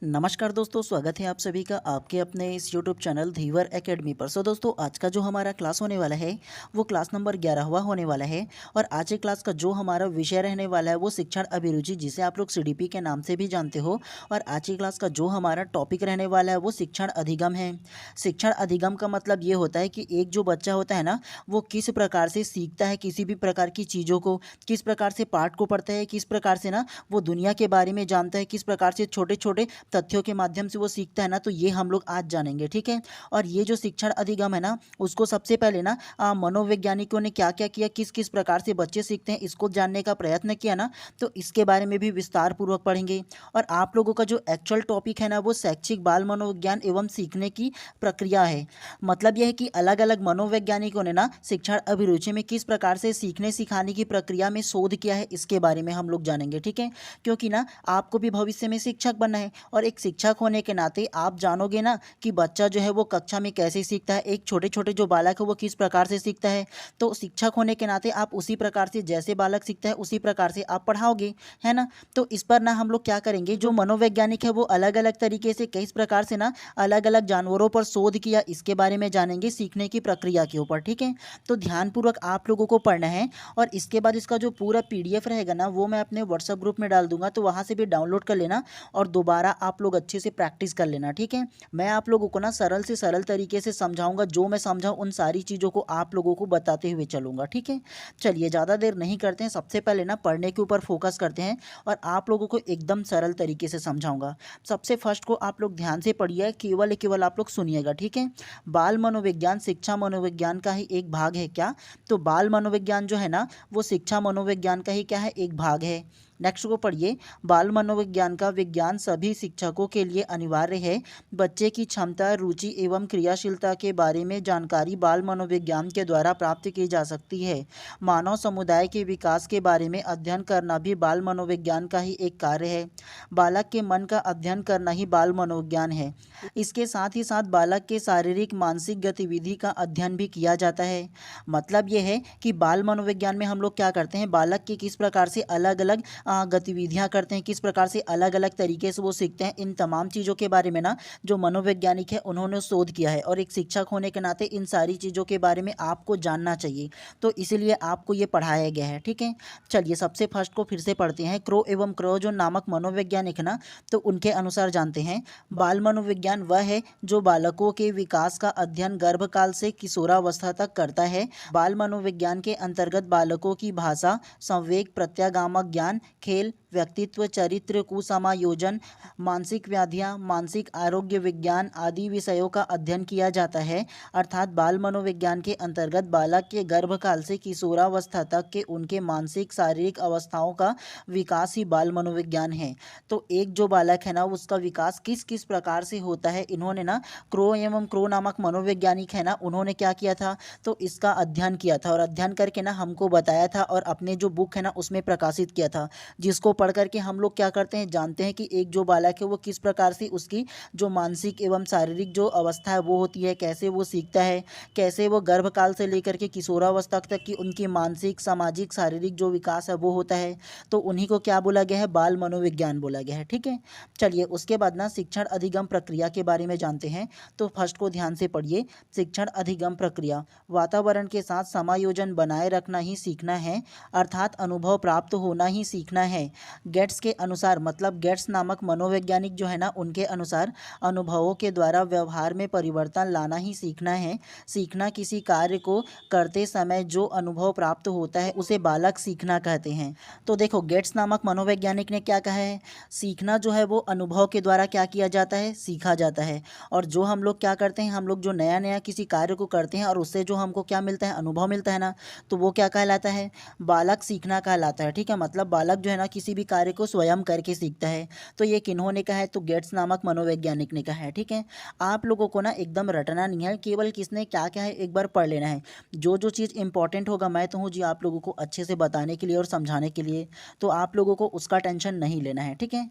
नमस्कार दोस्तों, स्वागत है आप सभी का आपके अपने इस यूट्यूब चैनल धीवर एकेडमी पर। दोस्तों, आज का जो हमारा क्लास होने वाला है वो क्लास नंबर 11वां होने वाला है। और आज के क्लास का जो हमारा विषय रहने वाला है वो शिक्षण अभिरुचि, जिसे आप लोग सीडीपी के नाम से भी जानते हो। और आज की क्लास का जो हमारा टॉपिक रहने वाला है वो शिक्षण अधिगम है। शिक्षण अधिगम का मतलब ये होता है कि एक जो बच्चा होता है ना, वो किस प्रकार से सीखता है किसी भी प्रकार की चीज़ों को, किस प्रकार से पाठ को पढ़ता है, किस प्रकार से ना वो दुनिया के बारे में जानता है, किस प्रकार से छोटे छोटे तथ्यों के माध्यम से वो सीखता है ना। तो ये हम लोग आज जानेंगे, ठीक है। और ये जो शिक्षण अधिगम है ना, उसको सबसे पहले ना मनोवैज्ञानिकों ने क्या क्या किया, किस किस प्रकार से बच्चे सीखते हैं, इसको जानने का प्रयत्न किया ना। तो इसके बारे में भी विस्तार पूर्वक पढ़ेंगे। और आप लोगों का जो एक्चुअल टॉपिक है ना, वो शैक्षिक बाल मनोविज्ञान एवं सीखने की प्रक्रिया है। मतलब यह है कि अलग अलग मनोवैज्ञानिकों ने ना शिक्षण अभिरुचि में किस प्रकार से सीखने सिखाने की प्रक्रिया में शोध किया है, इसके बारे में हम लोग जानेंगे, ठीक है। क्योंकि ना आपको भी भविष्य में शिक्षक बनना है, और एक शिक्षक होने के नाते आप जानोगे ना कि बच्चा जो है वो कक्षा में कैसे सीखता है, एक छोटे छोटे जो बालक है वो किस प्रकार से सीखता है। तो शिक्षक होने के नाते आप उसी प्रकार से, जैसे बालक सीखता है उसी प्रकार से आप पढ़ाओगे, है ना। तो इस पर ना हम लोग क्या करेंगे, जो मनोवैज्ञानिक है वो अलग अलग तरीके से किस प्रकार से ना अलग अलग जानवरों पर शोध किया, इसके बारे में जानेंगे सीखने की प्रक्रिया के ऊपर, ठीक है। तो ध्यानपूर्वक आप लोगों को पढ़ना है। और इसके बाद इसका जो पूरा पीडीएफ रहेगा ना, वो मैं अपने व्हाट्सएप ग्रुप में डाल दूंगा, तो वहाँ से भी डाउनलोड कर लेना और दोबारा आप लोग अच्छे से प्रैक्टिस कर लेना, ठीक है। मैं आप लोगों को ना सरल से सरल तरीके से समझाऊंगा, जो मैं समझाऊं उन सारी चीज़ों को आप लोगों को बताते हुए चलूंगा, ठीक है। चलिए ज़्यादा देर नहीं करते हैं, सबसे पहले ना पढ़ने के ऊपर फोकस करते हैं और आप लोगों को एकदम सरल तरीके से समझाऊंगा। सबसे फर्स्ट को आप लोग ध्यान से पढ़िए, केवल केवल आप लोग सुनिएगा, ठीक है। बाल मनोविज्ञान शिक्षा मनोविज्ञान का ही एक भाग है क्या? तो बाल मनोविज्ञान जो है ना, वो शिक्षा मनोविज्ञान का ही क्या है, एक भाग है। नेक्स्ट को पढ़िए, बाल मनोविज्ञान का विज्ञान सभी शिक्षकों के लिए अनिवार्य है। बच्चे की क्षमता, रुचि एवं क्रियाशीलता के बारे में जानकारी बाल मनोविज्ञान के द्वारा प्राप्त की जा सकती है। मानव समुदाय के विकास के बारे में अध्ययन करना भी बाल मनोविज्ञान का ही एक कार्य है। बालक के मन का अध्ययन करना ही बाल मनोविज्ञान है। इसके साथ ही साथ बालक के शारीरिक मानसिक गतिविधि का अध्ययन भी किया जाता है। मतलब ये है कि बाल मनोविज्ञान में हम लोग क्या करते हैं, बालक के किस प्रकार से अलग अलग गतिविधियां करते हैं, किस प्रकार से अलग अलग तरीके से वो सीखते हैं, इन तमाम चीज़ों के बारे में ना जो मनोवैज्ञानिक है उन्होंने शोध किया है। और एक शिक्षक होने के नाते इन सारी चीज़ों के बारे में आपको जानना चाहिए, तो इसीलिए आपको ये पढ़ाया गया है, ठीक है। चलिए सबसे फर्स्ट को फिर से पढ़ते हैं। क्रो एवं क्रो जो नामक मनोवैज्ञानिक है ना, तो उनके अनुसार जानते हैं, बाल मनोविज्ञान वह है जो बालकों के विकास का अध्ययन गर्भकाल से किशोरावस्था तक करता है। बाल मनोविज्ञान के अंतर्गत बालकों की भाषा, संवेग, प्रत्यागामक ज्ञान, खेल, व्यक्तित्व, चरित्र, कुसमायोजन, मानसिक व्याधियाँ, मानसिक आरोग्य विज्ञान आदि विषयों का अध्ययन किया जाता है। अर्थात बाल मनोविज्ञान के अंतर्गत बालक के गर्भकाल से किशोरावस्था तक के उनके मानसिक शारीरिक अवस्थाओं का विकास ही बाल मनोविज्ञान है। तो एक जो बालक है ना, उसका विकास किस किस प्रकार से होता है, इन्होंने ना क्रो एवं क्रो नामक मनोवैज्ञानिक है ना, उन्होंने क्या किया था, तो इसका अध्ययन किया था और अध्ययन करके ना हमको बताया था और अपने जो बुक है ना उसमें प्रकाशित किया था, जिसको पढ़ करके हम लोग क्या करते हैं, जानते हैं कि एक जो बालक है वो किस प्रकार से उसकी जो मानसिक एवं शारीरिक जो अवस्था है वो होती है, कैसे वो सीखता है, कैसे वो गर्भकाल से लेकर के किशोरावस्था तक की उनकी मानसिक, सामाजिक, शारीरिक जो विकास है वो होता है। तो उन्हीं को क्या बोला गया है, बाल मनोविज्ञान बोला गया है, ठीक है। चलिए उसके बाद ना शिक्षण अधिगम प्रक्रिया के बारे में जानते हैं। तो फर्स्ट को ध्यान से पढ़िए, शिक्षण अधिगम प्रक्रिया, वातावरण के साथ समायोजन बनाए रखना ही सीखना है, अर्थात अनुभव प्राप्त होना ही सीखना है। गेट्स के अनुसार, मतलब गेट्स नामक मनोवैज्ञानिक जो है ना, उनके अनुसार अनुभवों के द्वारा व्यवहार में परिवर्तन लाना ही सीखना है। सीखना किसी कार्य को करते समय जो अनुभव प्राप्त होता है उसे बालक सीखना कहते हैं। तो देखो, गेट्स नामक मनोवैज्ञानिक ने क्या कहा है, सीखना जो है वो अनुभव के द्वारा क्या किया जाता है, सीखा जाता है। और जो हम लोग क्या करते हैं, हम लोग जो नया नया किसी कार्य को करते हैं और उससे जो हमको क्या मिलता है, अनुभव मिलता है ना, तो वो क्या कहलाता है, बालक सीखना कहलाता है, ठीक है। मतलब बालक जो है ना किसी भी कार्य को स्वयं करके सीखता है। तो ये किन्होंने कहा है, तो गेट्स नामक मनोवैज्ञानिक ने कहा है, ठीक है। आप लोगों को ना एकदम रटना नहीं है, केवल किसने क्या क्या है एक बार पढ़ लेना है। जो जो चीज़ इंपॉर्टेंट होगा मैं तो हूँ जी आप लोगों को अच्छे से बताने के लिए और समझाने के लिए, तो आप लोगों को उसका टेंशन नहीं लेना है, ठीक है।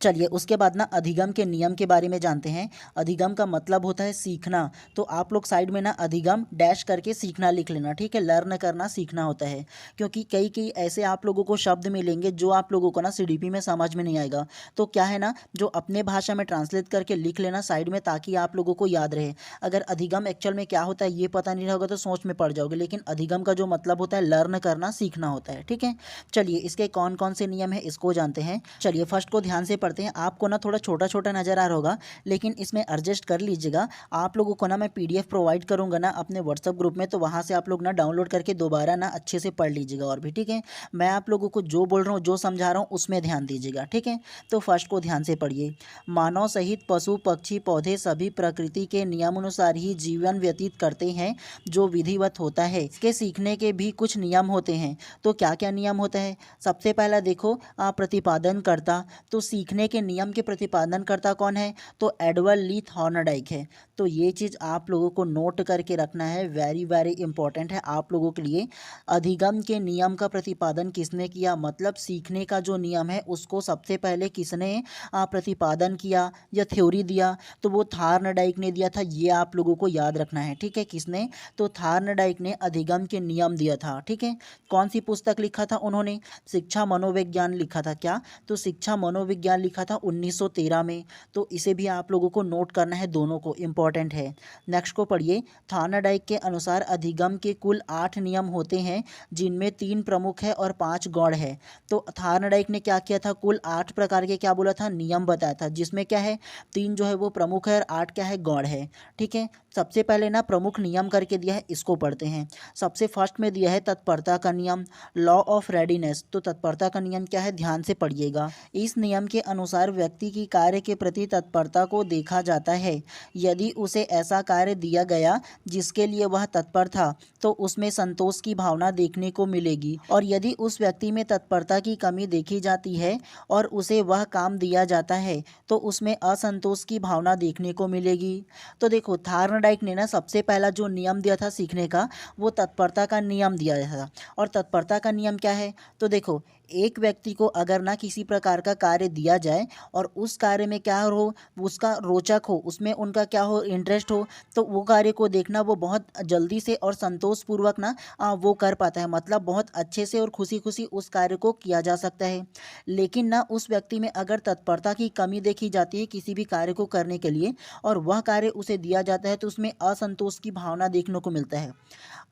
चलिए उसके बाद ना अधिगम के नियम के बारे में जानते हैं। अधिगम का मतलब होता है सीखना। तो आप लोग साइड में ना अधिगम डैश करके सीखना लिख लेना, ठीक है। लर्न करना सीखना होता है, क्योंकि कई कई ऐसे आप लोगों को शब्द मिलेंगे जो आप लोगों को ना सीडीपी में समझ में नहीं आएगा। तो क्या है ना, जो अपने भाषा में ट्रांसलेट करके लिख लेना साइड में, ताकि आप लोगों को याद रहे। अगर अधिगम एक्चुअल में क्या होता है ये पता नहीं होगा तो सोच में पड़ जाओगे, लेकिन अधिगम का जो मतलब होता है लर्न करना सीखना होता है, ठीक है। चलिए इसके कौन कौन से नियम है इसको जानते हैं। चलिए फर्स्ट को ध्यान से पढ़ते हैं। आपको ना थोड़ा छोटा छोटा नजर आ रहा होगा, लेकिन इसमें एडजस्ट कर लीजिएगा। आप लोगों को ना मैं पीडीएफ प्रोवाइड करूंगा ना अपने व्हाट्सएप ग्रुप में, तो वहां से आप लोग ना डाउनलोड करके दोबारा ना अच्छे से पढ़ लीजिएगा और भी, ठीक है। मैं आप लोगों को जो बोल रहा हूँ जो समझा रहा हूँ उसमें ध्यान दीजिएगा, ठीक है। तो फर्स्ट को ध्यान से पढ़िए। मानव सहित पशु पक्षी पौधे सभी प्रकृति के नियमानुसार ही जीवन व्यतीत करते हैं, जो विधिवत होता है। इसके सीखने के भी कुछ नियम होते हैं। तो क्या क्या नियम होता है? सबसे पहला देखो प्रतिपादन करता। तो सीखने के नियम के प्रतिपादन करता कौन है? तो एडवर्ड ली थॉर्नडाइक है। तो ये चीज़ आप लोगों को नोट करके रखना है, वेरी वेरी इंपॉर्टेंट है आप लोगों के लिए। अधिगम के नियम का प्रतिपादन किसने किया? मतलब सीखने का जो नियम है उसको सबसे पहले किसने प्रतिपादन किया या थ्योरी दिया? तो वो थॉर्नडाइक ने दिया था। ये आप लोगों को याद रखना है, ठीक है। किसने? तो थॉर्नडाइक ने अधिगम के नियम दिया था, ठीक है। कौन सी पुस्तक लिखा था उन्होंने? शिक्षा मनोविज्ञान लिखा था। क्या? तो शिक्षा मनोविज्ञान लिखा था 1913 में। तो इसे भी आप लोगों को नोट करना है, दोनों को इंपॉर्टेंट है। नेक्स्ट को पढ़िए। थॉर्नडाइक के अनुसार अधिगम के कुल 8 नियम होते हैं, जिनमें 3 प्रमुख है और 5 गौण है। तो थॉर्नडाइक ने क्या किया था? कुल 8 प्रकार के क्या बोला था? नियम बताया था, जिसमें क्या है 3 जो है वो प्रमुख है और 8 क्या है? गौण है, ठीक है। सबसे पहले ना प्रमुख नियम करके दिया है, इसको पढ़ते हैं। सबसे फर्स्ट में दिया है तत्परता का नियम, लॉ ऑफ रेडीनेस। तो तत्परता का नियम क्या है? ध्यान से पढ़िएगा। इस नियम के अनुसार व्यक्ति की कार्य के प्रति तत्परता को देखा जाता है। यदि उसे ऐसा कार्य दिया गया जिसके लिए वह तत्पर था, तो उसमें संतोष की भावना देखने को मिलेगी, और यदि उस व्यक्ति में तत्परता की कमी देखी जाती है और उसे वह काम दिया जाता है, तो उसमें असंतोष की भावना देखने को मिलेगी। तो देखो थॉर्नडाइक ने ना सबसे पहला जो नियम दिया था सीखने का, वो तत्परता का नियम दिया था। और तत्परता का नियम क्या है? तो देखो एक व्यक्ति को अगर ना किसी प्रकार का कार्य दिया जाए और उस कार्य में क्या हो, उसका रोचक हो, उसमें उनका क्या हो, इंटरेस्ट हो, तो वो कार्य को देखना वो बहुत जल्दी से और संतोषपूर्वक ना वो कर पाता है। मतलब बहुत अच्छे से और खुशी खुशी उस कार्य को किया जा सकता है। लेकिन ना उस व्यक्ति में अगर तत्परता की कमी देखी जाती है किसी भी कार्य को करने के लिए, और वह कार्य उसे दिया जाता है, तो उसमें असंतोष की भावना देखने को मिलता है।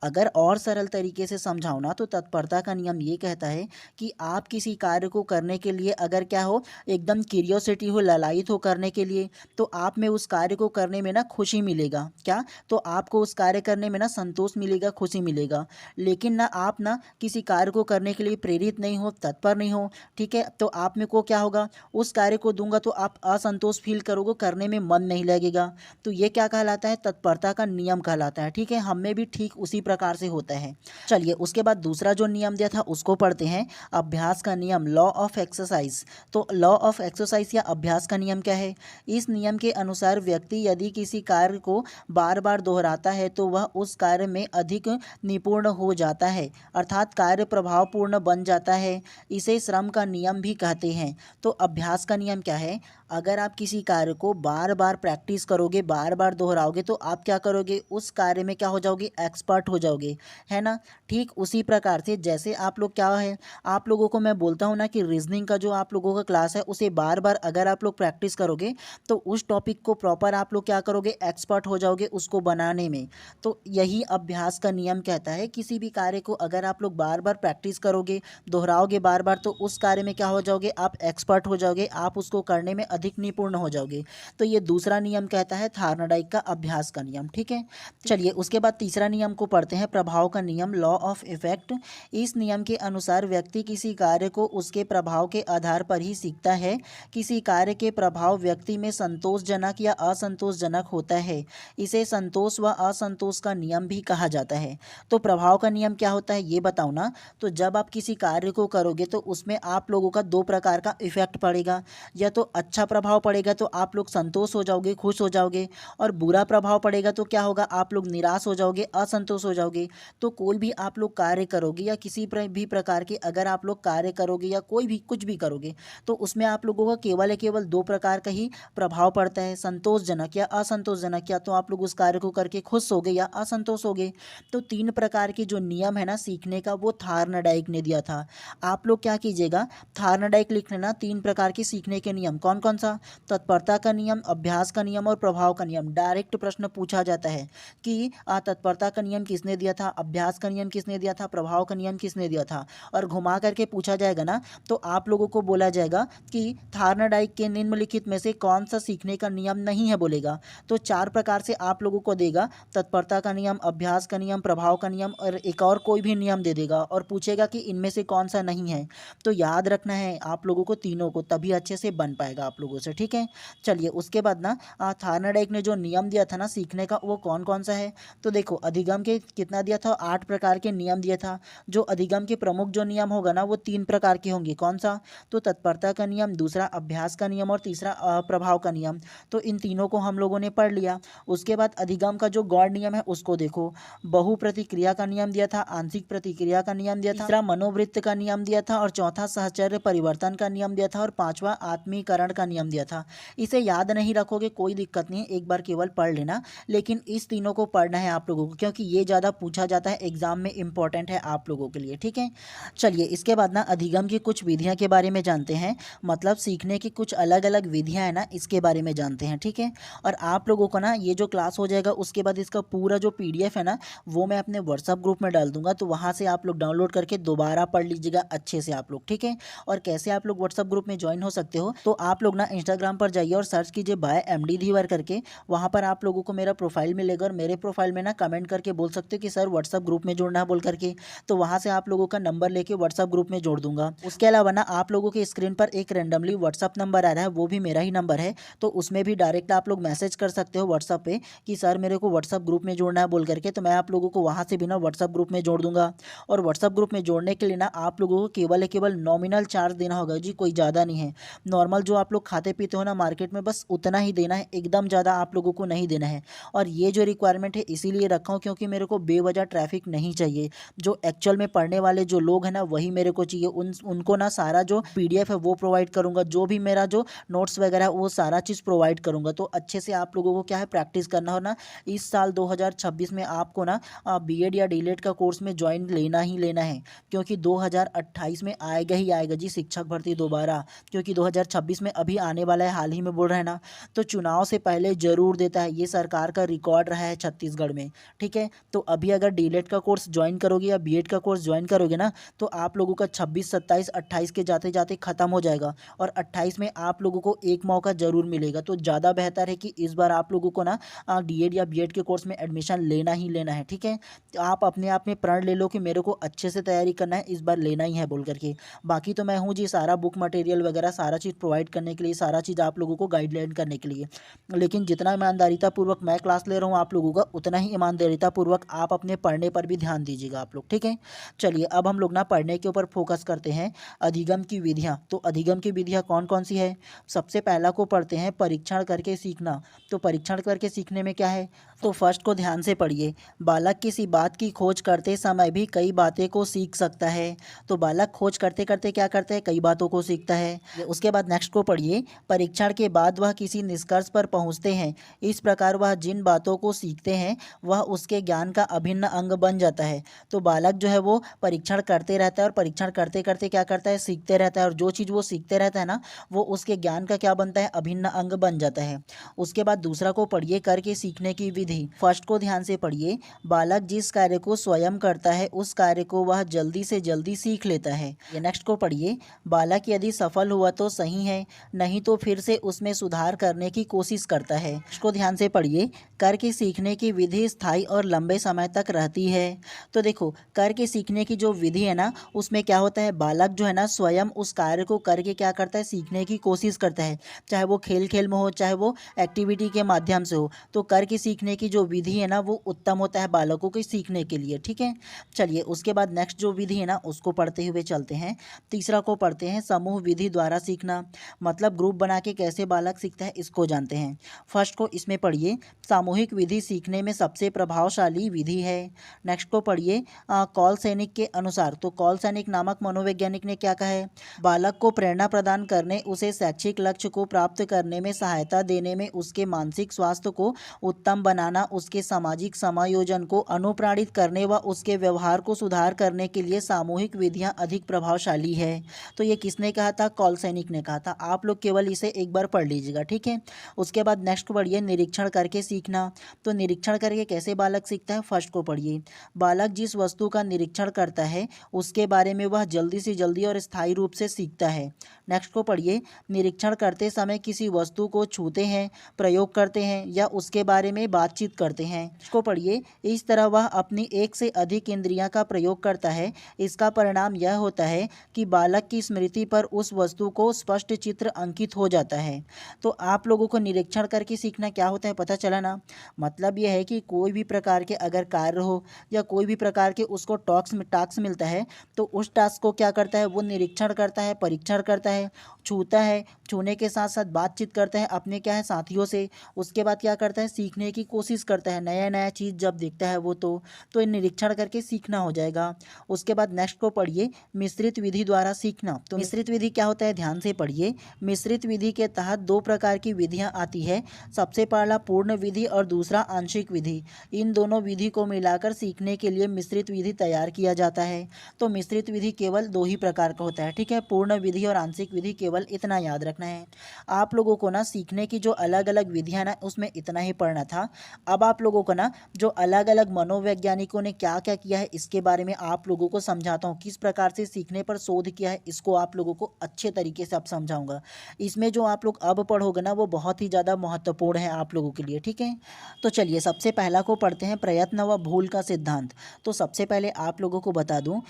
अगर और सरल तरीके से समझाओ ना, तो तत्परता का नियम ये कहता है कि आप किसी कार्य को करने के लिए अगर क्या हो, एकदम क्यूरियोसिटी हो, ललायत हो करने के लिए, तो आप में उस कार्य को करने में ना खुशी मिलेगा। क्या? तो आपको उस कार्य करने में ना संतोष मिलेगा, खुशी मिलेगा। लेकिन ना आप ना किसी कार्य को करने के लिए प्रेरित नहीं हो, तत्पर नहीं हो, ठीक है, तो आप में को क्या होगा, उस कार्य को दूंगा तो आप असंतोष फील करोगे, करने में मन नहीं लगेगा। तो ये क्या कहलाता है? तत्परता का नियम कहलाता है, ठीक है। हम में भी ठीक उसी प्रकार से होता है। चलिए उसके बाद दूसरा जो नियम दिया था उसको पढ़ते हैं। अभ्यास का नियम, लॉ ऑफ एक्सरसाइज। तो लॉ ऑफ एक्सरसाइज या अभ्यास का नियम क्या है? इस नियम के अनुसार व्यक्ति यदि किसी कार्य को बार बार दोहराता है तो वह उस कार्य में अधिक निपुण हो जाता है, अर्थात कार्य प्रभावपूर्ण बन जाता है। इसे श्रम का नियम भी कहते हैं। तो अभ्यास का नियम क्या है? अगर आप किसी कार्य को बार बार प्रैक्टिस करोगे, बार बार दोहराओगे, तो आप क्या करोगे, उस कार्य में क्या हो जाओगे, एक्सपर्ट हो जाओगे, है ना। ठीक उसी प्रकार से जैसे आप लोग क्या है, आप लोगों को मैं बोलता हूँ ना कि रीजनिंग का जो आप लोगों का क्लास है उसे बार बार अगर आप लोग प्रैक्टिस करोगे, तो उस टॉपिक को प्रॉपर आप लोग क्या करोगे, एक्सपर्ट हो जाओगे उसको बनाने में। तो यही अभ्यास का नियम कहता है। किसी भी कार्य को अगर आप लोग बार बार प्रैक्टिस करोगे, दोहराओगे बार बार, तो उस कार्य में क्या हो जाओगे, आप एक्सपर्ट हो जाओगे, आप उसको करने में अधिक निपुण हो जाओगे। तो ये दूसरा नियम कहता है थॉर्नडाइक का अभ्यास का नियम, ठीक है। चलिए उसके बाद तीसरा नियम को पढ़ते हैं, प्रभाव का नियम, लॉ ऑफ इफेक्ट। इस नियम के अनुसार व्यक्ति किसी कार्य को उसके प्रभाव के आधार पर ही सीखता है। किसी कार्य के प्रभाव व्यक्ति में संतोषजनक या असंतोषजनक होता है। इसे संतोष व असंतोष का नियम भी कहा जाता है। तो प्रभाव का नियम क्या होता है ये बताओ ना। तो जब आप किसी कार्य को करोगे तो उसमें आप लोगों का 2 प्रकार का इफेक्ट पड़ेगा। या तो अच्छा प्रभाव पड़ेगा तो आप लोग संतोष हो जाओगे, खुश हो जाओगे, और बुरा प्रभाव पड़ेगा तो क्या होगा, आप लोग निराश हो जाओगे, असंतोष हो जाओगे। तो कोई भी आप लोग कार्य करोगे या किसी भी प्रकार के अगर आप लोग कार्य करोगे या कोई भी कुछ भी करोगे तो उसमें आप लोगों का केवल दो प्रकार का ही प्रभाव पड़ता है, संतोषजनक या असंतोषजनक। या तो आप लोग उस कार्य को करके खुश होगे या असंतोष होगे। तो तीन प्रकार के जो नियम है ना सीखने का वो थार्नडाइक ने दिया था। आप लोग क्या कीजिएगा, थार्नडाइक लिख लेना, तीन प्रकार के सीखने के नियम कौन कौन सा, तत्परता का नियम, अभ्यास का नियम और प्रभाव का नियम। डायरेक्ट प्रश्न पूछा जाता है कि तत्परता का नियम किसने दिया था, अभ्यास का नियम किसने दिया था, प्रभाव का नियम किसने दिया था। और घुमा करके पूछा जाएगा ना तो आप लोगों को बोला जाएगा कि थार्नडाइक के निम्नलिखित में से कौन सा सीखने का नियम नहीं है बोलेगा। तो चार प्रकार से आप लोगों को देगा, तत्परता का नियम, अभ्यास का नियम, प्रभाव का नियम और एक और कोई भी नियम दे देगा और पूछेगा कि इनमें से कौन सा नहीं है। तो याद रखना है आप लोगों को तीनों को, तभी अच्छे से बन पाएगा आप लोगों से, ठीक है। चलिए उसके बाद ना थार्नडाइक ने जो नियम दिया था ना सीखने का वो कौन कौन सा है। तो देखो अधिगम के कितना दिया था, 8 प्रकार के नियम दिया था। जो अधिगम के प्रमुख जो नियम होगा ना वो 3 प्रकार के होंगे, कौन सा, तो तत्परता का नियम, दूसरा अभ्यास का नियम और तीसरा प्रभाव का नियम। तो इन तीनों को हम लोगों ने पढ़ लिया। उसके बाद अधिगम का जो गौड़ नियम है उसको देखो, बहु प्रतिक्रिया का नियम दिया था, आंशिक प्रतिक्रिया का नियम दिया था, तीसरा मनोवृत्त का नियम दिया था और चौथा सहचर्य परिवर्तन का नियम दिया था और पांचवा आत्मीकरण का नियम दिया था। इसे याद नहीं रखोगे कोई दिक्कत नहीं है, एक बार केवल पढ़ लेना, लेकिन इस तीनों को पढ़ना है आप लोगों को क्योंकि ये ज़्यादा पूछा जाता है एग्जाम में, इंपॉर्टेंट है आप लोगों के लिए, ठीक है। चलिए इसके बाद ना अधिगम की कुछ विधियां के बारे में जानते हैं, मतलब सीखने की कुछ अलग अलग विधियां हैं ना इसके बारे में जानते हैं, ठीक है। और आप लोगों को ना ये जो क्लास हो जाएगा उसके बाद इसका पूरा जो PDF है ना वो मैं अपने व्हाट्सअप ग्रुप में डाल दूंगा, तो वहाँ से आप लोग डाउनलोड करके दोबारा पढ़ लीजिएगा अच्छे से आप लोग, ठीक है। और कैसे आप लोग व्हाट्सअप ग्रुप में ज्वाइन हो सकते हो, तो आप लोग ना इंस्टाग्राम पर जाइए और सर्च कीजिए बाय MD धीवर करके, वहाँ पर आप लोगों को मेरा प्रोफाइल मिलेगा और मेरे प्रोफाइल में ना कमेंट करके बोल सकते हो कि सर व्हाट्सअप ग्रुप में जोड़ना है बोल करके, तो वहाँ से आप लोगों का नंबर लेके व्हाट्सअप ग्रुप में जोड़ दूंगा। उसके अलावा ना आप लोगों के स्क्रीन पर एक रेंडमली व्हाट्सअप नंबर आ रहा है, वो भी मेरा ही नंबर है, तो उसमें भी डायरेक्ट आप लोग मैसेज कर सकते हो व्हाट्सअप पे कि सर मेरे को व्हाट्सअप ग्रुप में जोड़ना है बोल करके, तो मैं आप लोगों को वहाँ से भी ना व्हाट्सअप ग्रुप में जोड़ दूंगा। और व्हाट्सअप ग्रुप में जोड़ने के लिए ना आप लोगों को केवल नॉमिनल चार्ज देना होगा जी, कोई ज़्यादा नहीं है। नॉर्मल जो आप लोग खाते पीते हो ना मार्केट में बस उतना ही देना है, एकदम ज़्यादा आप लोगों को नहीं देना है। और ये जो रिक्वायरमेंट है इसीलिए रखा हूँ क्योंकि मेरे को बेवजह ट्रैफिक नहीं चाहिए। जो एक्चुअल में पढ़ने वाले जो लोग हैं ना वही मेरे को चाहिए, उनको ना सारा जो PDF है वो प्रोवाइड करूँगा, जो भी मेरा जो नोट्स वगैरह है वो सारा चीज़ प्रोवाइड करूँगा। तो अच्छे से आप लोगों को क्या है प्रैक्टिस करना हो ना, इस साल 2026 में आपको ना BEd या DLED का कोर्स में ज्वाइन लेना ही लेना है, क्योंकि 2028 में आएगा ही आएगा जी शिक्षक भर्ती दोबारा, क्योंकि 2026 में अभी आने वाला है, हाल ही में बोल रहे हैं ना, तो चुनाव से पहले जरूर देता है, ये सरकार का रिकॉर्ड रहा है छत्तीसगढ़ में, ठीक है। तो अभी अगर DLED का कोर्स ज्वाइन करोगे या BEd का कोर्स ज्वाइन करोगे ना तो आप लोगों का 26, 27, 28 के जाते जाते खत्म हो जाएगा और 28 में आप लोगों को एक मौका जरूर मिलेगा। तो ज़्यादा बेहतर है कि इस बार आप लोगों को ना DED या BEd के कोर्स में एडमिशन लेना ही लेना है, ठीक है। तो आप अपने आप में प्रण ले लो कि मेरे को अच्छे से तैयारी करना है, इस बार लेना ही है बोल करके। बाकी तो मैं हूँ जी सारा बुक मटेरियल वगैरह सारा चीज़ प्रोवाइड करने के लिए, सारा चीज़ आप लोगों को गाइडलाइन करने के लिए, लेकिन जितना ईमानदारीतापूर्वक मैं क्लास ले रहा हूँ आप लोगों का उतना ही ईमानदारीतापूर्वक आप अपने पढ़ने पर भी ध्यान दीजिएगा आप लोग, ठीक है। चलिए अब हम लोग ना पढ़ने के ऊपर फोकस करते हैं। अधिगम की विधियाँ, तो अधिगम की विधियाँ कौन कौन सी है। सबसे पहला को पढ़ते हैं परीक्षण करके सीखना। तो परीक्षण करके सीखने में क्या है, तो फर्स्ट को ध्यान से पढ़िए, बालक किसी बात की खोज करते समय भी कई बातें को सीख सकता है। तो बालक खोज करते करते क्या करता है, कई बातों को सीखता है। उसके बाद नेक्स्ट को पढ़िए, परीक्षण के बाद वह किसी निष्कर्ष पर पहुंचते हैं, इस प्रकार वह जिन बातों को सीखते हैं वह उसके ज्ञान का अभिन्न अंग बन जाता है। तो बालक जो है वो परीक्षण करते रहता है और परीक्षण करते करते क्या करता है, सीखते रहता है, और जो चीज़ वो सीखते रहता है ना वो उसके ज्ञान का क्या बनता है, अभिन्न अंग बन जाता है। उसके बाद दूसरा को पढ़िए, करके सीखने की विधि। फर्स्ट को ध्यान से पढ़िए, बालक जिस कार्य को स्वयं करता है उस कार्य को वह जल्दी से जल्दी सीख लेता है। ये नेक्स्ट को पढ़िए, बालक यदि सफल हुआ तो सही है, नहीं तो फिर से उसमें सुधार करने की कोशिश करता है। इसको ध्यान से पढ़िए, करके सीखने की विधि स्थायी और लंबे समय तक रहती है। तो देखो करके सीखने की जो विधि है ना उसमें क्या होता है, बालक जो है ना स्वयं उस कार्य को करके क्या करता है, सीखने की कोशिश करता है, चाहे वो खेल खेल में हो चाहे वो एक्टिविटी के माध्यम से हो। तो करके सीखने की जो विधि है ना वो उत्तम होता है बालकों के सीखने के लिए, ठीक है। चलिए उसके बाद नेक्स्ट जो विधि है ना उसको पढ़ते हुए चलते हैं। तीसरा को पढ़ते हैं समूह विधि द्वारा सीखना, मतलब ग्रुप बना के कैसे बालक सीखता है इसको जानते हैं। फर्स्ट को इसमें पढ़िए, सामूहिक विधि सीखने में सबसे प्रभावशाली विधि है। नेक्स्ट को पढ़िए, कौल सैनिक के अनुसार, तो कौल सैनिक नामक नामक मनोवैज्ञानिक ने क्या कहा है? बालक को प्रेरणा प्रदान करने, उसे शैक्षिक लक्ष्य को प्राप्त करने में सहायता देने में, उसके मानसिक स्वास्थ्य को उत्तम बनाना, उसके सामाजिक समायोजन को अनुप्राणित करने व उसके व्यवहार को सुधार करने के लिए सामूहिक विधियां अधिक प्रभावशाली है। तो ये किसने कहा था? कॉलसैनिक ने कहा था। आप लोग केवल इसे एक बार पढ़ लीजिएगा, ठीक है। उसके बाद नेक्स्ट पढ़िए, निरीक्षण करके सीखना। तो निरीक्षण करके कैसे बालक सीखता है? फर्स्ट को पढ़िए। बालक जिस वस्तु का निरीक्षण करता है उसके बारे में वह जल्दी से जल्दी और स्थायी रूप से सीखता है। नेक्स्ट को पढ़िए, निरीक्षण करते समय किसी वस्तु को छूते हैं, प्रयोग करते हैं या उसके बारे में बातचीत करते हैं। इसको पढ़िए, इस तरह वह अपनी एक से अधिक इंद्रियां का प्रयोग करता है। इसका परिणाम यह होता है कि बालक की स्मृति पर उस वस्तु को स्पष्ट चित्र अंकित हो जाता है। तो आप लोगों को निरीक्षण करके सीखना क्या होता है पता चला ना? मतलब यह है कि कोई भी प्रकार के अगर कार्य हो या कोई भी प्रकार के उसको टास्क मिलता है तो उस टास्क को क्या करता है? वो निरीक्षण करता है, परीक्षण करता है, छूता है, छूने के साथ साथ बातचीत करता है अपने क्या है साथियों से। उसके बाद क्या करता है? सीखने की कोशिश करता है, नया नया चीज़ जब देखता है वो तो निरीक्षण करके सीखना हो जाएगा। उसके बाद नेक्स्ट को पढ़िए, मिश्रित विधि द्वारा सीखना। तो मिश्रित विधि क्या होता है? ध्यान से पढ़िए। मिश्रित विधि के तहत दो प्रकार की विधियां आती है। सबसे पहला पूर्ण विधि और दूसरा आंशिक विधि। इन दोनों विधि को मिलाकर सीखने के लिए मिश्रित विधि तैयार किया जाता है। तो मिश्रित विधि केवल दो ही प्रकार का होता है, ठीक है। पूर्ण विधि और आंशिक विधि, केवल इतना याद रखना है। आप लोगों को ना सीखने की जो अलग अलग विधियां ना उसमें इतना ही पढ़ना था। अब आप लोगों को ना जो अलग अलग मनोवैज्ञानिकों ने क्या क्या किया है इसके बारे में आप लोगों को समझाता हूँ। किस प्रकार से सीखने पर शोध किया है इसको आप लोगों को अच्छे तरीके से अब समझाऊंगा। इसमें जो आप लोग अब पढ़ोगे ना वो बहुत ही ज़्यादा महत्वपूर्ण है आप लोगों के लिए, ठीक है। तो चलिए सबसे पहला को पढ़ते हैं, प्रयत्न व भूल का सिद्धांत। तो सबसे पहले आप लोगों को बता दूं,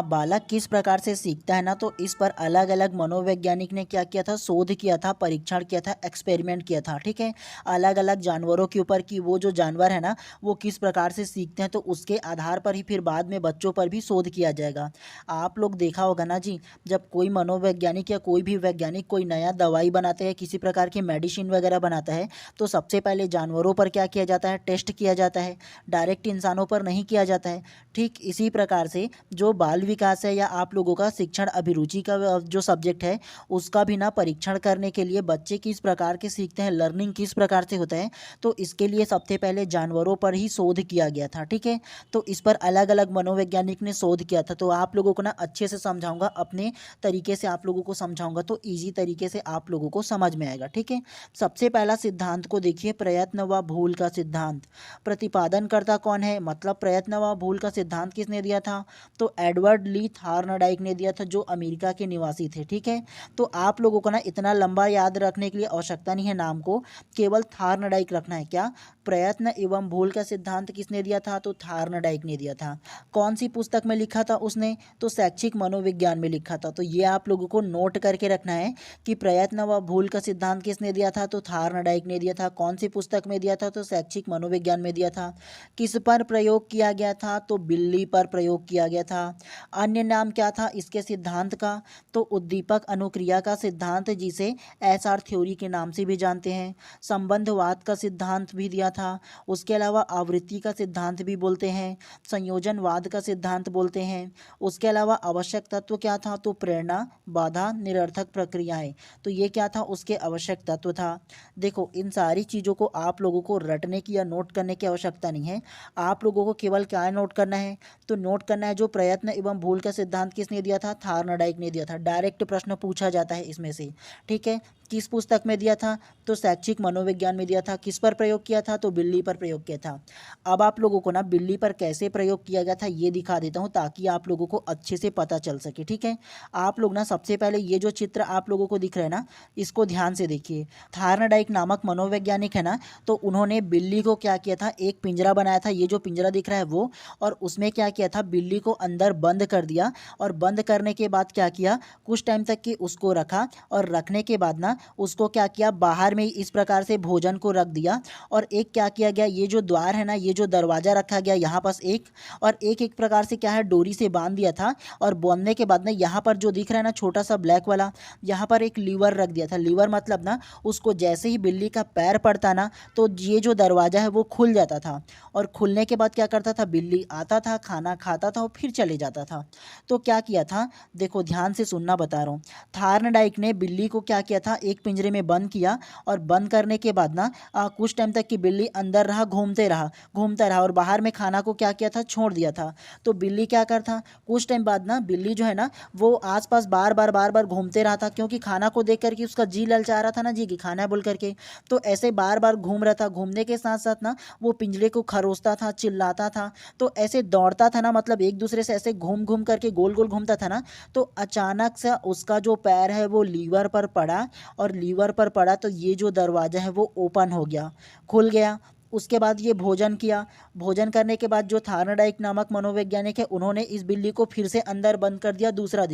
बालक किस प्रकार से सीखता है ना, तो इस पर अलग अलग मनोवैज्ञानिक ने क्या किया था? शोध किया था, परीक्षण किया था, एक्सपेरिमेंट किया था, ठीक है। अलग अलग जानवरों के ऊपर कि वो जो जानवर है ना वो किस प्रकार से सीखते हैं, तो उसके आधार पर ही फिर बाद में बच्चों पर भी शोध किया जाएगा। आप लोग देखा होगा ना जी, जब कोई मनोवैज्ञानिक या कोई भी वैज्ञानिक कोई नया दवाई बनाते हैं, किसी प्रकार की मेडिसिन वगैरह बनाता है, तो सबसे पहले जानवरों पर क्या किया जाता है? टेस्ट किया जाता है, डायरेक्ट इंसानों पर नहीं किया जाता है। ठीक इसी प्रकार से जो बाल विकास है या आप लोगों का शिक्षण अभिरुचि का जो सब्जेक्ट है उसका भी ना परीक्षण करने के लिए बच्चे किस प्रकार के सीखते हैं, लर्निंग किस प्रकार से होता है, तो इसके लिए सबसे पहले जानवरों पर ही शोध किया गया था, ठीक है। तो इस पर अलग अलग मनोवैज्ञानिक ने शोध किया था। तो आप लोगों को ना अच्छे से समझाऊंगा, अपने तरीके से आप लोगों को समझाऊंगा तो ईजी तरीके से आप लोगों को समझ में आएगा, ठीक है। सबसे पहला सिद्धांत को देखिए, प्रयत्न व भूल का सिद्धांत। प्रतिपादनकर्ता कौन है? मतलब प्रयत्न व भूल का सिद्धांत किसने दिया था? तो एडवर्ड ली थार्नडाइक ने दिया था, जो अमेरिका के निवासी थे, ठीक है। तो आप लोगों को ना इतना लंबा याद रखने के लिए आवश्यकता नहीं है नाम को, केवल थार्नडाइक रखना है। क्या? प्रयत्न एवं भूल का सिद्धांत किसने दिया था? तो थार्नडाइक ने दिया था। कौन सी पुस्तक में लिखा था उसने? तो शैक्षिक मनोविज्ञान में लिखा था। तो ये आप लोगों को नोट करके रखना है कि प्रयत्न व भूल का सिद्धांत किसने दिया था? तो थार्नडाइक ने दिया था। कौन सी पुस्तक में दिया था? तो शैक्षिक मनोविज्ञान में दिया था। किस पर प्रयोग किया गया था? तो बिल्ली पर प्रयोग किया गया था। अन्य नाम क्या था इसके सिद्धांत का? तो उद्दीपक अनुक्रिया का सिद्धांत, जिसे एसआर थ्योरी के नाम से भी जानते हैं। संबंधवाद का सिद्धांत भी दिया था। उसके अलावा आवृत्ति का सिद्धांत भी बोलते हैं, संयोजनवाद का सिद्धांत बोलते हैं। उसके अलावा आवश्यक तत्व क्या था? तो प्रेरणा, बाधा, निरर्थक प्रक्रियाएं। तो ये क्या था? उसके आवश्यक तत्व था। देखो इन सारी चीज़ों को आप लोगों को रटने की या नोट करने की आवश्यकता नहीं है। आप लोगों को केवल क्या नोट करना है? तो नोट करना है जो प्रयत्न एवं भूल का सिद्धांत किसने दिया था? थार्नडाइक ने दिया था। डायरेक्ट प्रश्न पूछा जाता है इसमें से, ठीक है। किस पुस्तक में दिया था? तो शैक्षिक मनोविज्ञान में दिया था। किस पर प्रयोग किया था? तो बिल्ली पर प्रयोग किया था। अब आप लोगों को ना बिल्ली पर कैसे प्रयोग किया गया था ये दिखा देता हूँ, ताकि आप लोगों को अच्छे से पता चल सके, ठीक है। आप लोग ना सबसे पहले ये जो चित्र आप लोगों को दिख रहा है ना, इसको ध्यान से देखिए। थार्नडाइक नामक मनोवैज्ञानिक है ना, तो उन्होंने बिल्ली को क्या किया था? एक पिंजरा बनाया था, ये जो पिंजरा दिख रहा है वो, और उसमें क्या किया था? बिल्ली को अंदर बंद कर दिया, और बंद करने के बाद क्या किया? कुछ टाइम तक कि उसको रखा, और रखने के बाद ना उसको क्या किया, बाहर में इस प्रकार से भोजन को रख दिया। और एक क्या किया गया, ये जो द्वार है ना, ये जो दरवाज़ा रखा गया यहाँ पास एक, और एक प्रकार से क्या है डोरी से बांध दिया था। और बांधने के बाद ना यहाँ पर जो दिख रहा है ना छोटा सा ब्लैक वाला, यहाँ पर एक लीवर रख दिया था। लीवर मतलब ना उसको जैसे ही बिल्ली का पैर पड़ता ना तो ये जो दरवाज़ा है वो खुल जाता था। और खुलने के बाद क्या करता था, बिल्ली आता था, खाना खाता था और फिर चले जाता था। तो क्या किया था, देखो ध्यान से सुनना बता रहा हूँ। थार्नडाइक ने बिल्ली को क्या किया था, एक पिंजरे में बंद किया। और बंद करने के बाद ना कुछ टाइम तक की बिल्ली अंदर रहा, घूमता रहा और बाहर में खाना को क्या किया था, छोड़ दिया था। तो बिल्ली क्या करता, कुछ टाइम बाद ना बिल्ली जो है ना वो आसपास बार बार घूमते रहा था, क्योंकि खाना को देख करके उसका जी ललचा रहा था ना, जी कि खाना है बोल करके। तो ऐसे बार बार घूम रहा था, घूमने के साथ साथ ना वो पिंजरे को खरोचता था, चिल्लाता था। तो ऐसे दौड़ता था ना, मतलब एक दूसरे से ऐसे घूम घूम करके गोल गोल घूमता था ना। तो अचानक से उसका जो पैर है वो लीवर पर पड़ा, और लीवर पर पड़ा तो ये जो दरवाज़ा है वो ओपन हो गया, खुल गया। उसके बाद ये भोजन किया। भोजन करने के बाद जो थार्नडाइक नामक मनोवैज्ञानिक है उन्होंने इस बिल्ली को फिर से अंदर बंद कर दिया। दूसरा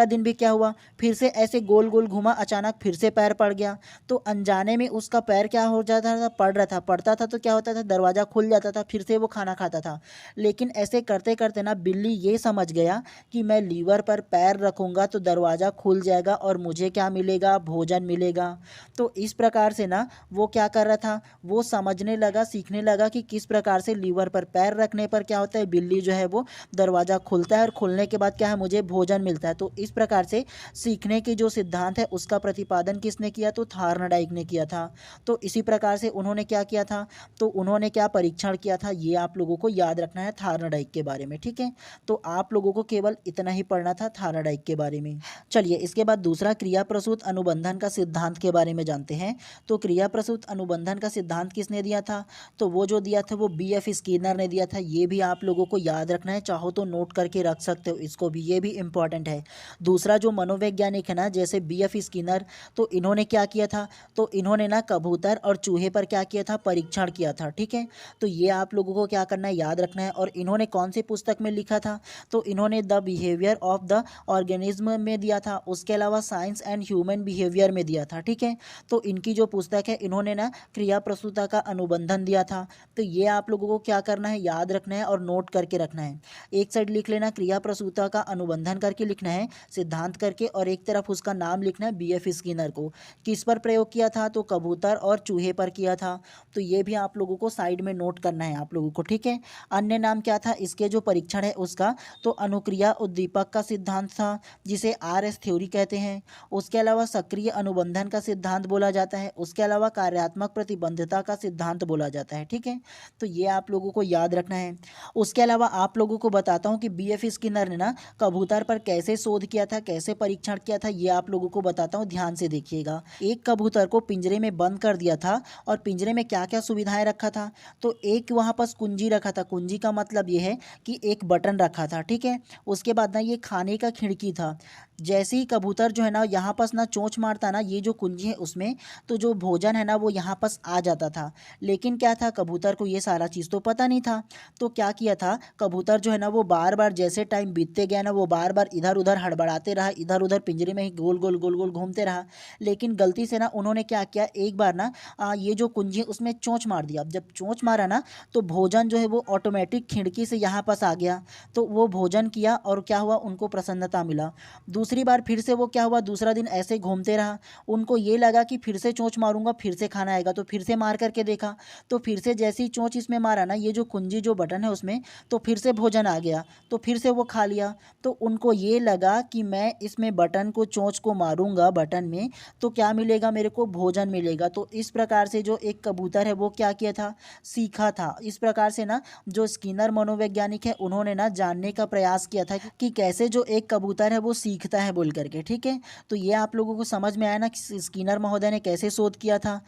दिन भी क्या हुआ, फिर से ऐसे गोल गोल घूमा, अचानक फिर से पैर पड़ गया। तो अनजाने में उसका पैर क्या हो जाता था, पड़ रहा था, पड़ता था तो क्या होता था, दरवाज़ा खुल जाता था, फिर से वो खाना खाता था। लेकिन ऐसे करते करते ना बिल्ली ये समझ गया कि मैं लीवर पर पैर रखूँगा तो दरवाज़ा खुल जाएगा और मुझे क्या मिलेगा, भोजन मिलेगा। तो इस प्रकार से ना वो क्या कर रहा था, वो समझने लगा, सीखने लगा कि किस प्रकार से लीवर पर पैर रखने पर क्या होता है, बिल्ली जो है वो दरवाज़ा खुलता है और खुलने के बाद क्या है, मुझे भोजन मिलता है। तो इस प्रकार से सीखने की जो सिद्धांत है उसका प्रतिपादन किसने किया, तो थार्नडाइक ने किया था। तो इसी प्रकार से उन्होंने क्या किया था, तो उन्होंने क्या परीक्षण किया था, ये आप लोगों को याद रखना है थार्नडाइक के बारे में, ठीक है। तो आप लोगों को केवल इतना ही पढ़ना था थार्नडाइक के बारे में। चलिए इसके बाद दूसरा क्रिया प्रसूत अनुबंधन का सिद्धांत के बारे में जानते हैं। तो क्रिया प्रसूत अनुबंधन का सिद्धांत किसने दिया था, तो वो जो दिया था वो BF स्किनर ने दिया था। ये भी आप लोगों को याद रखना है, चाहो तो नोट करके रख सकते हो इसको भी, ये भी इंपॉर्टेंट है। दूसरा जो मनोवैज्ञानिक है ना जैसे BF स्किनर, तो इन्होंने क्या किया था, तो इन्होंने ना कबूतर और चूहे पर क्या किया था, परीक्षण किया था, ठीक है। तो ये आप लोगों को क्या करना है, याद रखना है। और इन्होंने कौन सी पुस्तक में लिखा था, तो इन्होंने the behaviour of the organism में दिया था, उसके अलावा साइंस एंड ह्यूमन बिहेवियर में दिया था, ठीक है। तो इनकी जो पुस्तक है इन्होंने ना क्रिया प्रसूता का अनुबंधन दिया था। तो ये आप लोगों को क्या करना है, याद रखना है और नोट करके रखना है। एक साइड लिख लेना क्रिया प्रसूता का अनुबंधन करके लिखना है, सिद्धांत करके, और एक तरफ उसका नाम लिखना है BF स्किनर को। किस पर प्रयोग किया था, तो कबूतर और चूहे पर किया था। तो ये भी आप लोगों को साइड में नोट करना है आप लोगों को, ठीक है। अन्य नाम क्या था इसके जो परीक्षण है उसका, तो अनुक्रिया उद्दीपक का सिद्धांत था, जिसे RS थ्योरी कहते हैं। उसके अलावा सक्रिय अनुबंधन का सिद्धांत बोला जाता है। उसके अलावा कार्यात्मक प्रतिबद्धता का सिद्धांत बोला जाता है, ठीक है। तो ये आप लोगों को याद रखना है। उसके अलावा आप लोगों को बताता हूँ कि BF स्किनर ने ना कबूतर पर कैसे शोध किया था, कैसे परीक्षण किया था, ये आप लोगों को बताता हूँ, ध्यान से देखिएगा। एक कबूतर को पिंजरे में बंद कर दिया था और पिंजरे में क्या क्या सुविधाएं रखा था, तो एक वहाँ पर कुंजी रखा था। कुंजी का मतलब ये है कि एक बटन रखा था, ठीक है। उसके बाद ना ये खाने का खिड़की था। जैसे ही कबूतर जो है ना यहाँ पास ना चोंच मारता ना, ये जो कुंजी है उसमें, तो जो भोजन है ना वो यहाँ पास आ जाता था। लेकिन क्या था, कबूतर को ये सारा चीज़ तो पता नहीं था। तो क्या किया था, कबूतर जो है ना वो बार बार जैसे टाइम बीतते गया ना, वो बार बार इधर उधर हड़बड़ाते रहा, इधर उधर पिंजरे में ही गोल गोल घूमते रहा। लेकिन गलती से ना उन्होंने क्या किया, एक बार ना ये जो कुंजी है उसमें चोंच मार दिया। जब चोंच मारा ना तो भोजन जो है वो ऑटोमेटिक खिड़की से यहाँ पास आ गया। तो वो भोजन किया और क्या हुआ, उनको प्रसन्नता मिला। दूसरी बार फिर से वो क्या हुआ, दूसरा दिन ऐसे घूमते रहा। उनको ये लगा कि फिर से चोंच मारूंगा फिर से खाना आएगा, तो फिर से मार करके देखा। तो फिर से जैसी चोंच इसमें मारा ना, ये जो कुंजी जो बटन है उसमें, तो फिर से भोजन आ गया। तो फिर से वो खा लिया। तो उनको ये लगा कि मैं इसमें बटन को, चोंच को मारूंगा बटन में, तो क्या मिलेगा, मेरे को भोजन मिलेगा। तो इस प्रकार से जो एक कबूतर है वो क्या किया था, सीखा था। इस प्रकार से ना जो स्किनर मनोवैज्ञानिक है उन्होंने ना जानने का प्रयास किया था कि कैसे जो एक कबूतर है वो सीखता है बोल करके, ठीक है। तो ये आप लोगों को समझ में आया ना कि स्किनर महोदय ने कैसे शोध किया था।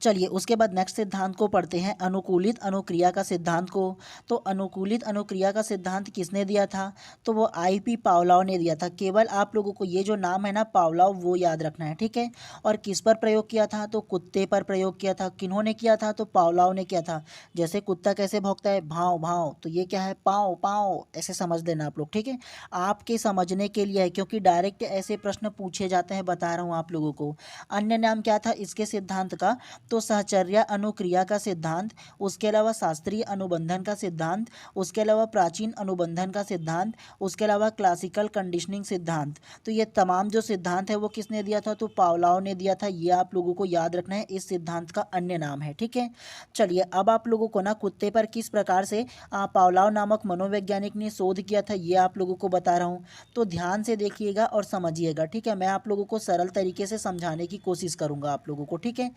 चलिए उसके बाद नेक्स्ट सिद्धांत को पढ़ते हैं, अनुकूलित अनुक्रिया का सिद्धांत को। तो अनुकूलित अनुक्रिया का सिद्धांत किसने दिया था? तो वो आईपी पावलोव ने दिया था। केवल आप लोगों को ये जो नाम है ना पावलोव, वो याद रखना है, ठीक है। और किस पर प्रयोग किया था? तो कुत्ते पर प्रयोग किया था। किन्होंने किया था? तो पावलोव ने किया था। जैसे कुत्ता कैसे भौंकता है, भाव भाव, तो ये क्या है, पाँव पाँव, ऐसे समझ लेना आप लोग, ठीक है। आपके समझने के लिए है, क्योंकि डायरेक्ट ऐसे प्रश्न पूछे जाते हैं, बता रहा हूँ आप लोगों को। अन्य नाम क्या था इसके सिद्धांत का? तो सहचर्या अनुक्रिया का सिद्धांत, उसके अलावा शास्त्रीय अनुबंधन का सिद्धांत, उसके अलावा प्राचीन अनुबंधन का सिद्धांत, उसके अलावा क्लासिकल कंडीशनिंग सिद्धांत। तो ये तमाम जो सिद्धांत है वो किसने दिया था? तो पावलोव ने दिया था। ये आप लोगों को याद रखना है, इस सिद्धांत का अन्य नाम है, ठीक है। चलिए अब आप लोगों को ना कुत्ते पर किस प्रकार से पावलोव नामक मनोवैज्ञानिक ने शोध किया था, ये आप लोगों को बता रहा हूँ। तो ध्यान से देखिएगा और समझिएगा, ठीक है। मैं आप लोगों को सरल तरीके से समझाने की कोशिश करूँगा आप लोगों को, ठीक है।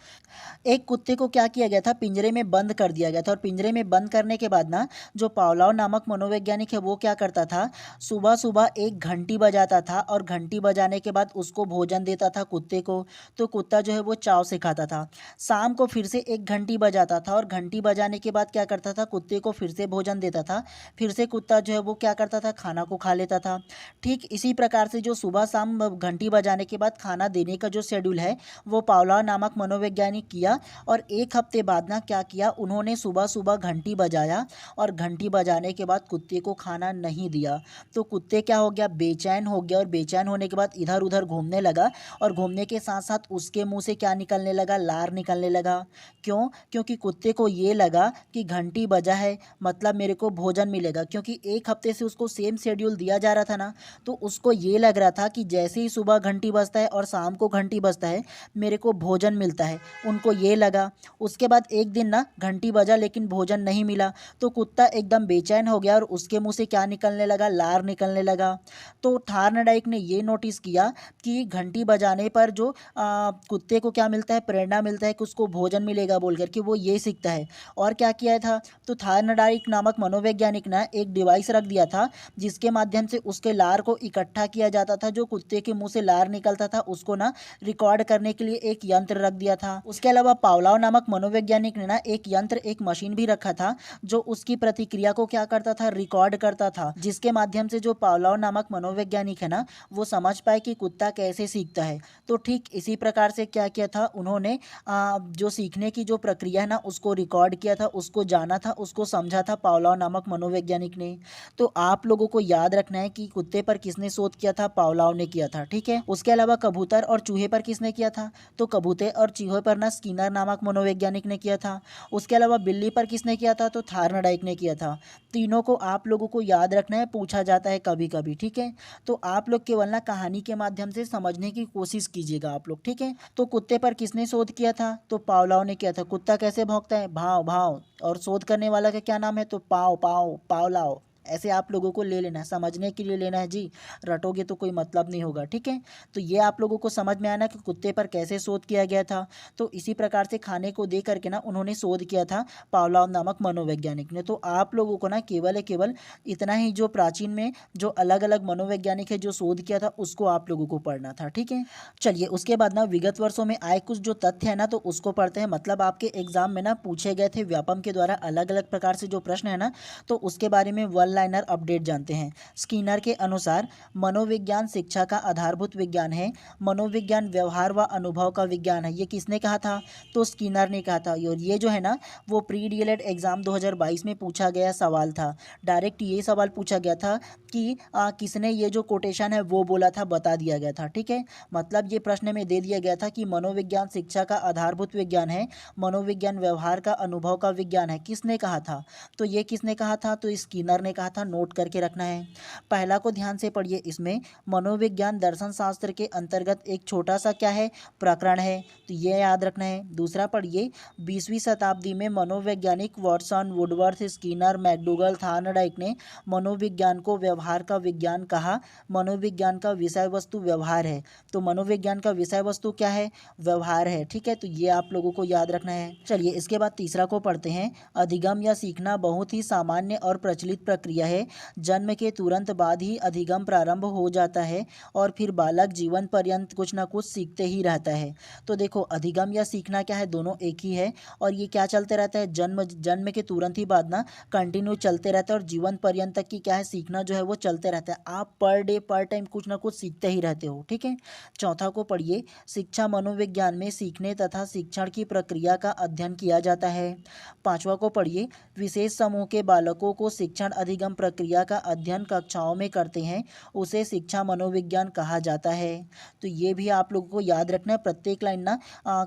एक कुत्ते को क्या किया गया था, पिंजरे में बंद कर दिया गया था। और पिंजरे में बंद करने के बाद ना जो पावलोव नामक मनोवैज्ञानिक है वो क्या करता था, सुबह सुबह एक घंटी बजाता था और घंटी बजाने के बाद उसको भोजन देता था कुत्ते को। तो कुत्ता जो है वो चाव से खाता था। शाम को फिर से एक घंटी बजाता था और घंटी बजाने के बाद क्या करता था, कुत्ते को फिर से भोजन देता था। फिर से कुत्ता जो है वो क्या करता था, खाना को खा लेता था। ठीक इसी प्रकार से जो सुबह शाम घंटी बजाने के बाद खाना देने का जो शेड्यूल है वो पावलोव नामक मनोवैज्ञानिक किया। और एक हफ्ते बाद ना क्या किया, उन्होंने सुबह सुबह घंटी बजाया और घंटी बजाने के बाद कुत्ते को खाना नहीं दिया। तो कुत्ते क्या हो गया, बेचैन हो गया। और बेचैन होने के बाद इधर उधर घूमने लगा और घूमने के साथ साथ उसके मुंह से क्या निकलने लगा, लार निकलने लगा। क्यों? क्योंकि कुत्ते को ये लगा कि घंटी बजा है मतलब मेरे को भोजन मिलेगा। क्योंकि एक हफ्ते से उसको सेम शेड्यूल दिया जा रहा था ना, तो उसको ये लग रहा था कि जैसे ही सुबह घंटी बजता है और शाम को घंटी बजता है मेरे को भोजन मिलता है, उनको ये लगा। उसके बाद एक दिन ना घंटी बजा लेकिन भोजन नहीं मिला। तो कुत्ता एकदम बेचैन हो गया और उसके मुंह से क्या निकलने लगा, लार निकलने लगा। तो थार्नडाइक ने ये नोटिस किया कि घंटी बजाने पर जो कुत्ते को क्या मिलता है, प्रेरणा मिलता है कि उसको भोजन मिलेगा बोल कर के वो ये सीखता है। और क्या किया था, तो थार्नडाइक नामक मनोवैज्ञानिक ने एक डिवाइस रख दिया था जिसके माध्यम से उसके लार को इकट्ठा किया जाता था। जो कुत्ते के मुंह से लार निकलता था उसको ना रिकॉर्ड करने के लिए एक यंत्र रख दिया था। उसके अलावा पावलोव नामक मनोवैज्ञानिक ने ना एक यंत्र, एक मशीन भी रखा था जो उसकी प्रतिक्रिया को क्या करता था, रिकॉर्ड करता था। जिसके माध्यम से जो पावलोव नामक मनोवैज्ञानिक है ना वो समझ पाए कि कुत्ता कैसे सीखता है। तो ठीक इसी प्रकार से क्या किया था उन्होंने, जो सीखने की जो प्रक्रिया है ना उसको रिकॉर्ड किया था, उसको जाना था, उसको समझा था पावलोव नामक मनोवैज्ञानिक ने। तो आप लोगों को याद रखना है कि कुत्ते पर किसने शोध किया था, पावलोव ने किया था, ठीक है। उसके अलावा कबूतर और चूहे पर किसने किया था, तो कबूतर और चूहे पर ना स्किनर नामक मनोवैज्ञानिक ने किया था। उसके अलावा बिल्ली पर किसने किया था, तो थार्नडाइक ने किया था। तीनों को आप लोगों को याद रखना है, पूछा जाता है कभी कभी, ठीक है। तो आप लोग केवल ना कहानी के माध्यम से समझने की कोशिश कीजिएगा आप लोग, ठीक है। तो कुत्ते पर किसने शोध किया था, तो पावलोव ने किया था। कुत्ता कैसे भौंकता है, भाव भाव। और शोध करने वाला का क्या नाम है, तो पाव पाव, पावलोव। ऐसे आप लोगों को ले लेना है, समझने के लिए लेना है जी, रटोगे तो कोई मतलब नहीं होगा, ठीक है। तो ये आप लोगों को समझ में आना कि कुत्ते पर कैसे शोध किया गया था। तो इसी प्रकार से खाने को दे करके ना उन्होंने शोध किया था पावलोव नामक मनोवैज्ञानिक ने। तो आप लोगों को ना केवल इतना ही, जो प्राचीन में जो अलग अलग मनोवैज्ञानिक है जो शोध किया था उसको आप लोगों को पढ़ना था, ठीक है। चलिए उसके बाद ना विगत वर्षों में आए कुछ जो तथ्य है ना तो उसको पढ़ते हैं। मतलब आपके एग्जाम में ना पूछे गए थे व्यापम के द्वारा अलग अलग प्रकार से जो प्रश्न है ना, तो उसके बारे में वन लाइनर अपडेट जानते हैं। स्किनर के अनुसार मनोविज्ञान शिक्षा का आधारभूत विज्ञान है। मनोविज्ञान व्यवहार व अनुभव का विज्ञान है। ये किसने कहा था, तो स्किनर ने कहा था। और ये जो है ना वो प्री डीएलएड एग्जाम 2022 में पूछा गया सवाल था। डायरेक्ट ये सवाल पूछा गया था कि किसने ये जो कोटेशन है वो बोला था, बता दिया गया था, ठीक है। मतलब ये प्रश्न में दे दिया गया था कि मनोविज्ञान शिक्षा का आधारभूत विज्ञान है, मनोविज्ञान व्यवहार का अनुभव का विज्ञान है। किसने कहा था, तो ये किसने कहा था, तो स्किनर ने कहा था। नोट करके रखना है। पहला को ध्यान से पढ़िए। इसमें मनोविज्ञान दर्शन शास्त्र के अंतर्गत एक छोटा सा क्या है, प्रकरण है, तो ये याद रखना है। दूसरा पढ़िए, 20वीं शताब्दी में मनोवैज्ञानिक Watson, Woodworth, Skinner, McDougall, Thorndike ने मनोविज्ञान को व्यवहार का विज्ञान कहा। मनोविज्ञान का विषय वस्तु व्यवहार है। तो मनोविज्ञान का विषय वस्तु क्या है, व्यवहार है, ठीक है। तो ये आप लोगों को याद रखना है। चलिए इसके बाद तीसरा को पढ़ते हैं। अधिगम या सीखना बहुत ही सामान्य और प्रचलित प्रक्रिया प्रक्रिया है। जन्म के तुरंत बाद ही अधिगम प्रारंभ हो जाता है और फिर बालक जीवन पर्यंत कुछ ना कुछ सीखते ही रहता है। तो देखो अधिगम या सीखना क्या है, दोनों एक ही है और ये क्या चलते रहता है, जन्म के तुरंत ही बाद ना कंटिन्यू चलते रहता है और जीवन पर्यंत तक की क्या है, सीखना जो है वो चलते रहता है। आप पर डे पर टाइम कुछ ना कुछ सीखते ही रहते हो, ठीक है। चौथा को पढ़िए, शिक्षा मनोविज्ञान में सीखने तथा शिक्षण की प्रक्रिया का अध्ययन किया जाता है। पांचवा को पढ़िए, विशेष समूह के बालकों को शिक्षण अधिगम प्रक्रिया का अध्ययन कक्षाओं में करते हैं, उसे शिक्षा मनोविज्ञान कहा जाता है। तो ये भी आप लोगों को याद रखना है, प्रत्येक लाइन ना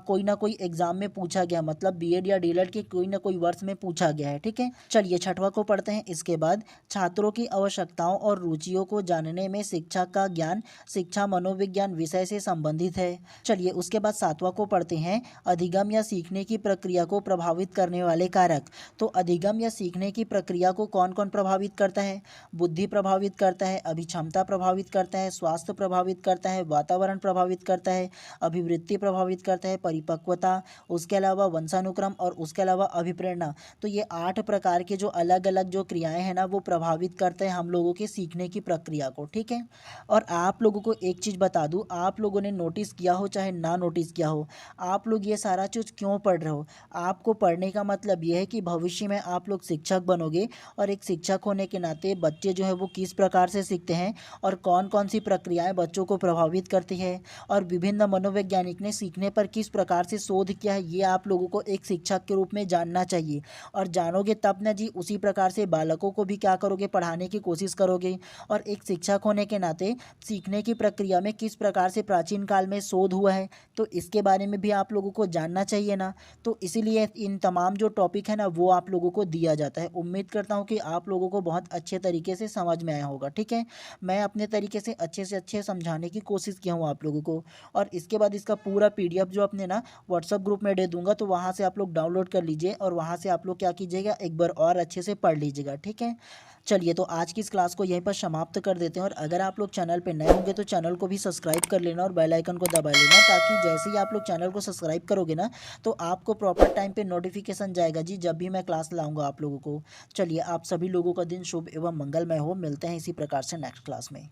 कोई ना कोई एग्जाम में पूछा गया, मतलब बीएड या डीएलएड के कोई ना कोई वर्ष में पूछा गया है, ठीक है। चलिए छठवा को पढ़ते हैं। इसके बाद छात्रों की आवश्यकताओं और रुचियों को जानने में शिक्षक का ज्ञान शिक्षा मनोविज्ञान विषय से संबंधित है। चलिए उसके बाद सातवां को पढ़ते हैं, अधिगम या सीखने की प्रक्रिया को प्रभावित करने वाले कारक। तो अधिगम या सीखने की प्रक्रिया को कौन कौन प्रभावित करता है, बुद्धि प्रभावित करता है, अभिक्षमता प्रभावित करता है, स्वास्थ्य प्रभावित करता है, वातावरण प्रभावित करता है, अभिवृत्ति प्रभावित करता है, परिपक्वता, उसके अलावा वंशानुक्रम और उसके अलावा अभिप्रेरणा। तो ये 8 प्रकार के जो अलग अलग जो क्रियाएं हैं ना वो प्रभावित करते हैं हम लोगों के सीखने की प्रक्रिया को, ठीक है। और आप लोगों को एक चीज़ बता दूं, आप लोगों ने नोटिस किया हो चाहे ना नोटिस किया हो, आप लोग ये सारा चीज़ क्यों पढ़ रहे हो, आपको पढ़ने का मतलब ये है कि भविष्य में आप लोग शिक्षक बनोगे और एक शिक्षक होने के नाते बच्चे जो है वो किस प्रकार से सीखते हैं और कौन कौन सी प्रक्रियाएं बच्चों को प्रभावित करती है और विभिन्न मनोवैज्ञानिक ने सीखने पर किस प्रकार से शोध किया है, ये आप लोगों को एक शिक्षक के रूप में जानना चाहिए। और जानोगे तब ना जी उसी प्रकार से बालकों को भी क्या करोगे, पढ़ाने की कोशिश करोगे। और एक शिक्षक होने के नाते सीखने की प्रक्रिया में किस प्रकार से प्राचीन काल में शोध हुआ है तो इसके बारे में भी आप लोगों को जानना चाहिए ना। तो इसीलिए इन तमाम जो टॉपिक है ना वो आप लोगों को दिया जाता है। उम्मीद करता हूँ कि आप लोगों को बहुत अच्छे तरीके से समझ में आया होगा, ठीक है। मैं अपने तरीके से अच्छे समझाने की कोशिश किया हूँ आप लोगों को। और इसके बाद इसका पूरा पीडीएफ जो अपने ना व्हाट्सअप ग्रुप में दे दूंगा, तो वहाँ से आप लोग डाउनलोड कर लीजिए और वहाँ से आप लोग क्या कीजिएगा, एक बार और अच्छे से पढ़ लीजिएगा, ठीक है। चलिए तो आज की इस क्लास को यहीं पर समाप्त कर देते हैं और अगर आप लोग चैनल पे नए होंगे तो चैनल को भी सब्सक्राइब कर लेना और बेल आइकन को दबा लेना, ताकि जैसे ही आप लोग चैनल को सब्सक्राइब करोगे ना तो आपको प्रॉपर टाइम पे नोटिफिकेशन जाएगा जी, जब भी मैं क्लास लाऊंगा आप लोगों को। चलिए आप सभी लोगों का दिन शुभ एवं मंगलमय हो, मिलते हैं इसी प्रकार से नेक्स्ट क्लास में।